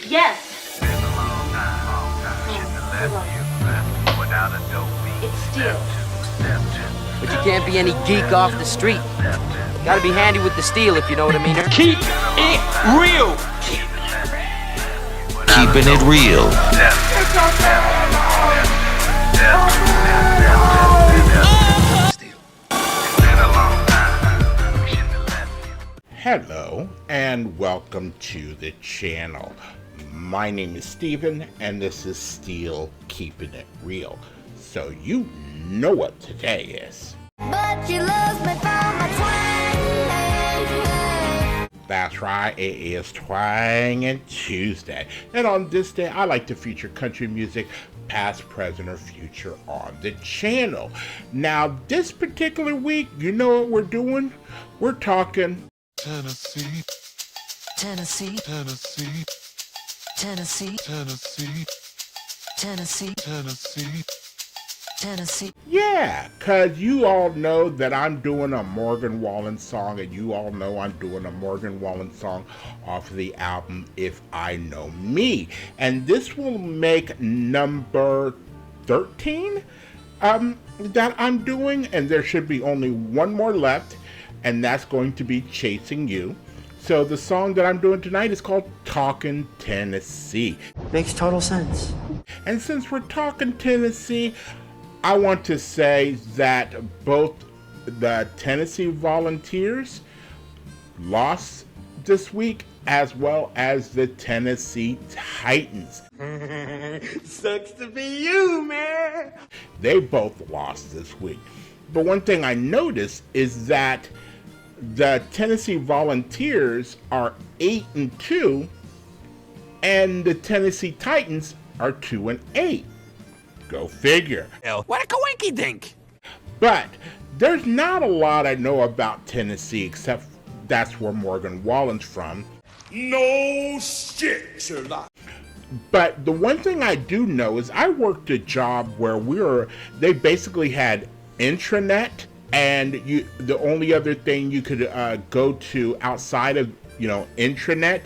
Yes. It's steel. But you can't be any geek off the street. Gotta be handy with the steel, if you know what I mean. Keep it real. Keeping it real. Hello and welcome to the channel. My name is Steven and this is Steel Keeping It Real. So you know what today is. But she loves me for my twang. That's right, it is Twangin' Tuesday. And on this day, I like to feature country music, past, present, or future on the channel. Now, this particular week, you know what we're doing? We're talking Tennessee, Tennessee, Tennessee, Tennessee, Tennessee, Tennessee, Tennessee. Tennessee. Yeah, because you all know that I'm doing a Morgan Wallen song, and you all know I'm doing a Morgan Wallen song off of the album If I Know Me. And this will make number 13 that I'm doing, and there should be only one more left, and that's going to be Chasing You. So the song that I'm doing tonight is called Talkin' Tennessee. Makes total sense. And since we're talking Tennessee, I want to say that both the Tennessee Volunteers lost this week, as well as the Tennessee Titans. Sucks to be you, man. They both lost this week. But one thing I noticed is that the Tennessee Volunteers are 8-2, and the Tennessee Titans are 2-8. Go figure. What a coinky dink. But there's not a lot I know about Tennessee, except that's where Morgan Wallen's from. No shit, Sherlock. But the one thing I do know is I worked a job where they basically had intranet, and the only other thing you could go to outside of intranet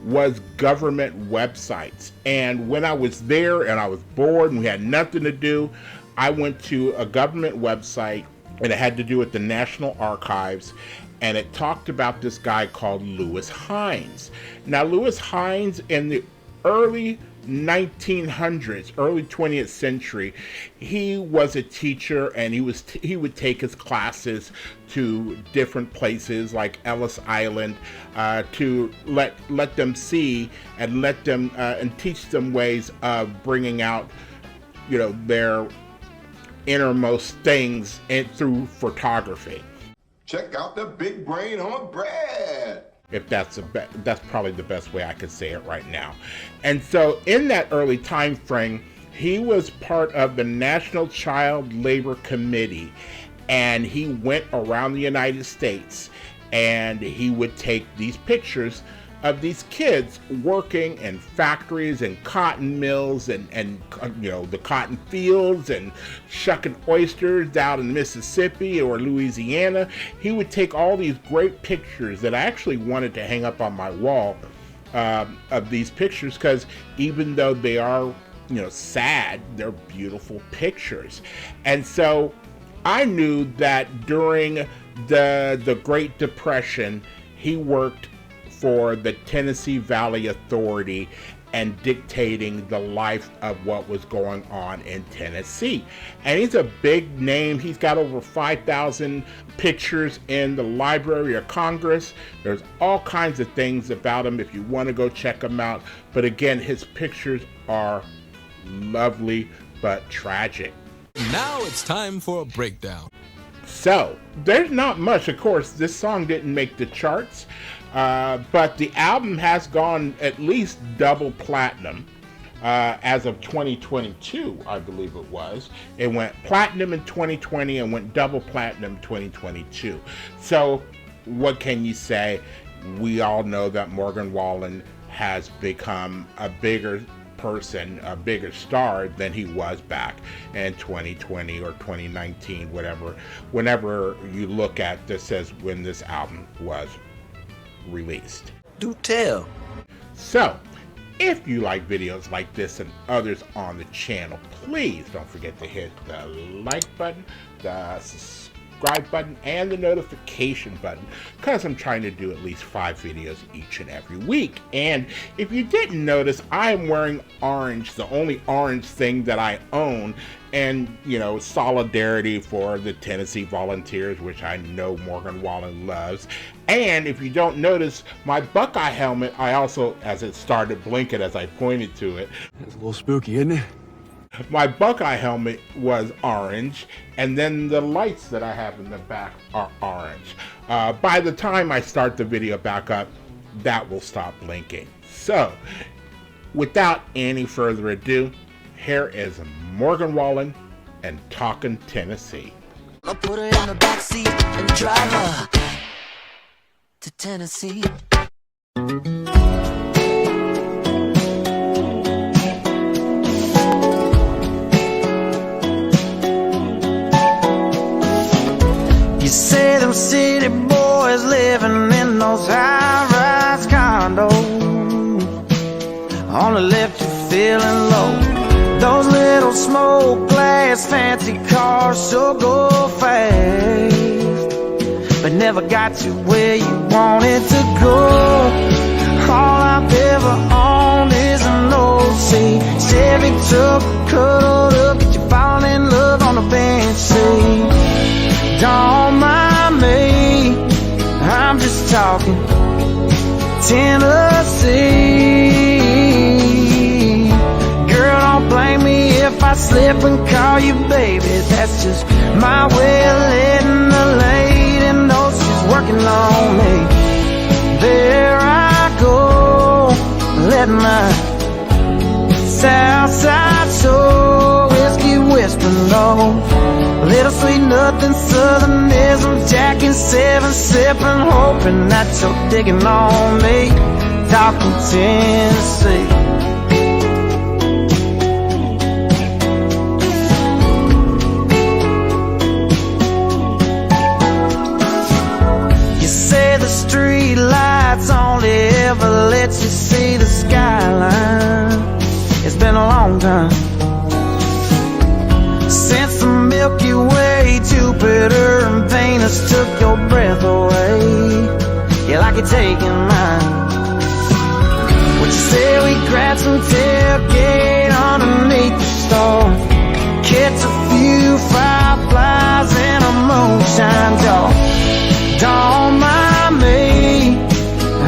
was government websites. And when I was there and I was bored and we had nothing to do, I went to a government website, and it had to do with the National Archives, and it talked about this guy called Lewis Hines. Now, Lewis Hines in the early 1900s, early 20th century, he was a teacher, and he would take his classes to different places like Ellis Island to let them see and let them and teach them ways of bringing out their innermost things through photography. Check out the big brain on bread. If that's probably the best way I could say it right now. And so in that early time frame, he was part of the National Child Labor Committee, and he went around the United States, and he would take these pictures of these kids working in factories and cotton mills and the cotton fields and shucking oysters down in Mississippi or Louisiana. He would take all these great pictures that I actually wanted to hang up on my wall of these pictures, because even though they are sad, they're beautiful pictures. And so I knew that during the Great Depression, he worked for the Tennessee Valley Authority and dictating the life of what was going on in Tennessee. And he's a big name. He's got over 5,000 pictures in the Library of Congress. There's all kinds of things about him if you want to go check him out. But again, his pictures are lovely but tragic. Now it's time for a breakdown. So, there's not much. Of course, this song didn't make the charts, but the album has gone at least double platinum as of 2022, I believe it was. It went platinum in 2020 and went double platinum 2022. So, what can you say? We all know that Morgan Wallen has become a bigger person, a bigger star than he was back in 2020 or 2019, whenever you look at this as when this album was released. Do tell. So, If you like videos like this and others on the channel, please don't forget to hit the like button, the subscribe button, and the notification button, because I'm trying to do at least 5 videos each and every week. And if you didn't notice, I am wearing orange, the only orange thing that I own, and, you know, solidarity for the Tennessee Volunteers, which I know Morgan Wallen loves. And if you don't notice, my Buckeye helmet, I also, as it started blinking as I pointed to it, It's a little spooky, isn't it? my Buckeye helmet was orange, and then the lights that I have in the back are orange. By the time I start the video back up, that will stop blinking. So, without any further ado, here is Morgan Wallen and Talkin, Tennessee. I'll put her in the backseat and drive her to Tennessee. You say them city boys living in those high-rise condos only left you feeling low. Those little smoke glass fancy cars so go fast, but never got you where you wanted to go. All I've ever owned is an old Chevy truck cuddled up, get you falling in love on the bench seat. Don't mind me, I'm just talking Tennessee. Girl, don't blame me if I slip and call you baby. That's just my way of letting the lady know she's working on me. There I go, let my Southside soul whiskey whisper low. Little sweet nothing southernism, Jack and 7 sipping, hoping that you're digging on me. Talkin' Tennessee. You say the street lights only ever let you see the skyline. It's been a long time since the Milky Way, Jupiter and Venus took your breath away. You like it taking mine. Would you say we grab some tailgate underneath the stars, catch a few fireflies in a moonshine jar? Don't mind me,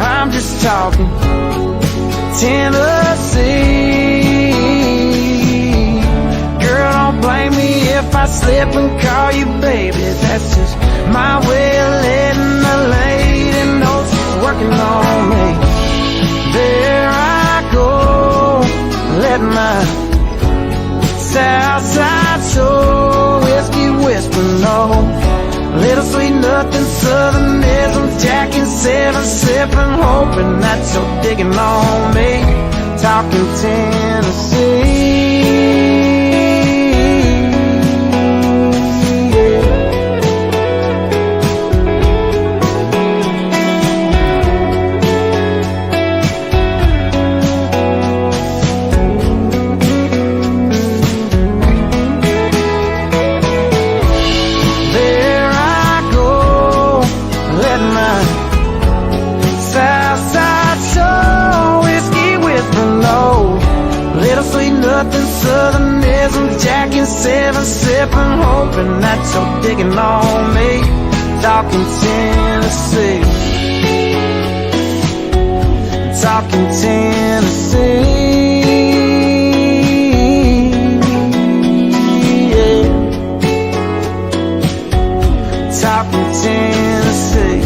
I'm just talking Tennessee. Blame me if I slip and call you baby. That's just my way of letting the lady know she's working on me. There I go, let my Southside soul whiskey whisper low. Little sweet nothing southernism, Jack and 7 sipping, hoping that you're digging on me. Talkin' Tennessee. Nothing southernism, Jack and 7 sipping, hoping that you're digging on me. Talkin' Tennessee. Talkin' Tennessee. Yeah. Talkin' Tennessee.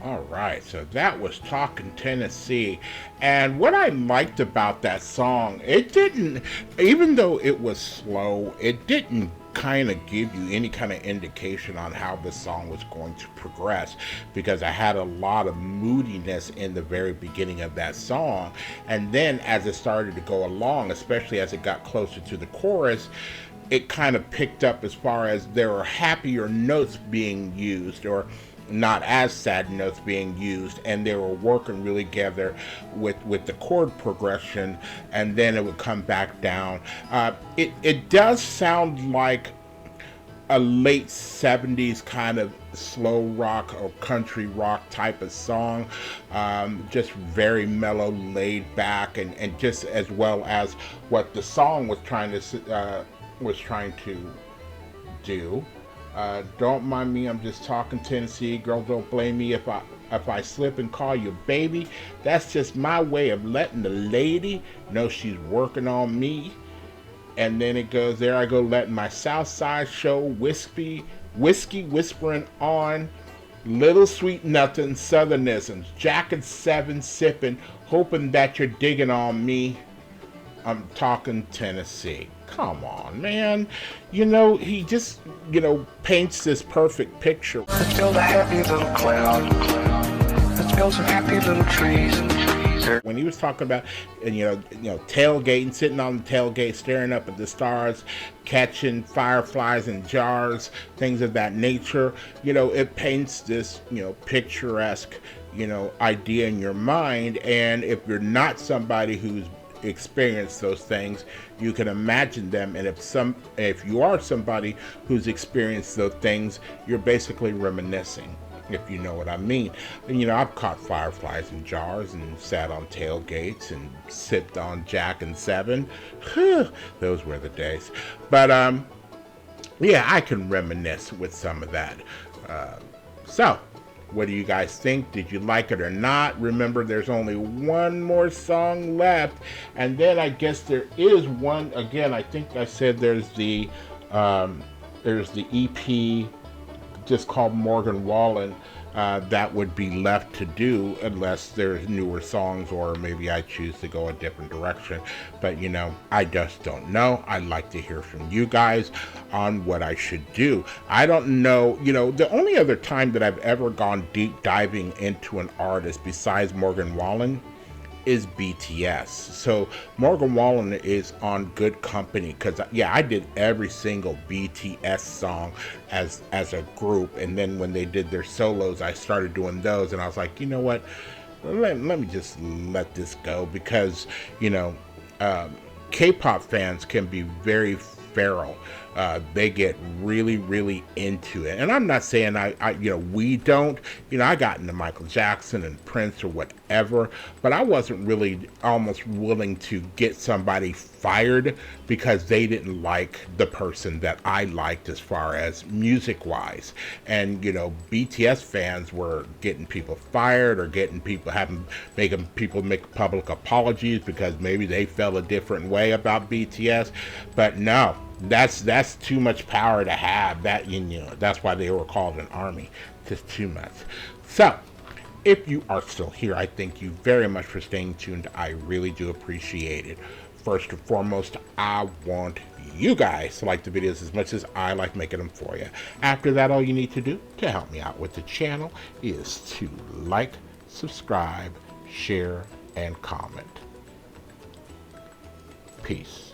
All right, So that was Talkin, Tennessee. And what I liked about that song, it didn't, even though it was slow, it didn't kind of give you any kind of indication on how the song was going to progress, because I had a lot of moodiness in the very beginning of that song, and then as it started to go along, especially as it got closer to the chorus, it kind of picked up as far as there were happier notes being used, or not as sad notes being used, and they were working really together with the chord progression, and then it would come back down. It does sound like a late 70s kind of slow rock or country rock type of song, just very mellow, laid back, and just as well as what the song was trying to do. Don't mind me, I'm just talking Tennessee. Girl, don't blame me if I slip and call you baby. That's just my way of letting the lady know she's working on me. And then it goes, there I go letting my South Side show whiskey whispering on, little sweet nothing, southernisms, Jack and 7 sipping, hoping that you're digging on me. I'm talking Tennessee. Come on, man. You know, he just, paints this perfect picture. Let's build a happy little cloud. Let's build some happy little trees. When he was talking about, tailgating, sitting on the tailgate, staring up at the stars, catching fireflies in jars, things of that nature, it paints this, picturesque, idea in your mind. And if you're not somebody who's experienced those things, you can imagine them, and if you are somebody who's experienced those things, you're basically reminiscing, if you know what I mean. And I've caught fireflies in jars and sat on tailgates and sipped on Jack and 7. Those were the days. But yeah, I can reminisce with some of that. So what do you guys think? Did you like it or not? Remember, there's only one more song left, and then I guess there is one again. I think I said there's the EP just called Morgan Wallen that would be left to do, unless there's newer songs, or maybe I choose to go a different direction. But I just don't know. I'd like to hear from you guys on what I should do. I don't know. The only other time that I've ever gone deep diving into an artist besides Morgan Wallen is BTS. So Morgan Wallen is on good company, because I did every single BTS song as a group, and then when they did their solos, I started doing those, and I was like, you know what, let me just let this go, because K-pop fans can be very feral. They get really, really into it. And I'm not saying we don't. I got into Michael Jackson and Prince or whatever, but I wasn't really almost willing to get somebody fired because they didn't like the person that I liked as far as music-wise. And, BTS fans were getting people fired, or making people make public apologies because maybe they felt a different way about BTS. But no, that's too much power to have. That's why they were called an army. Just too much. So if you are still here, I thank you very much for staying tuned. I really do appreciate it. First and foremost, I want you guys to like the videos as much as I like making them for you. After that, all you need to do to help me out with the channel is to like, subscribe, share, and comment. Peace.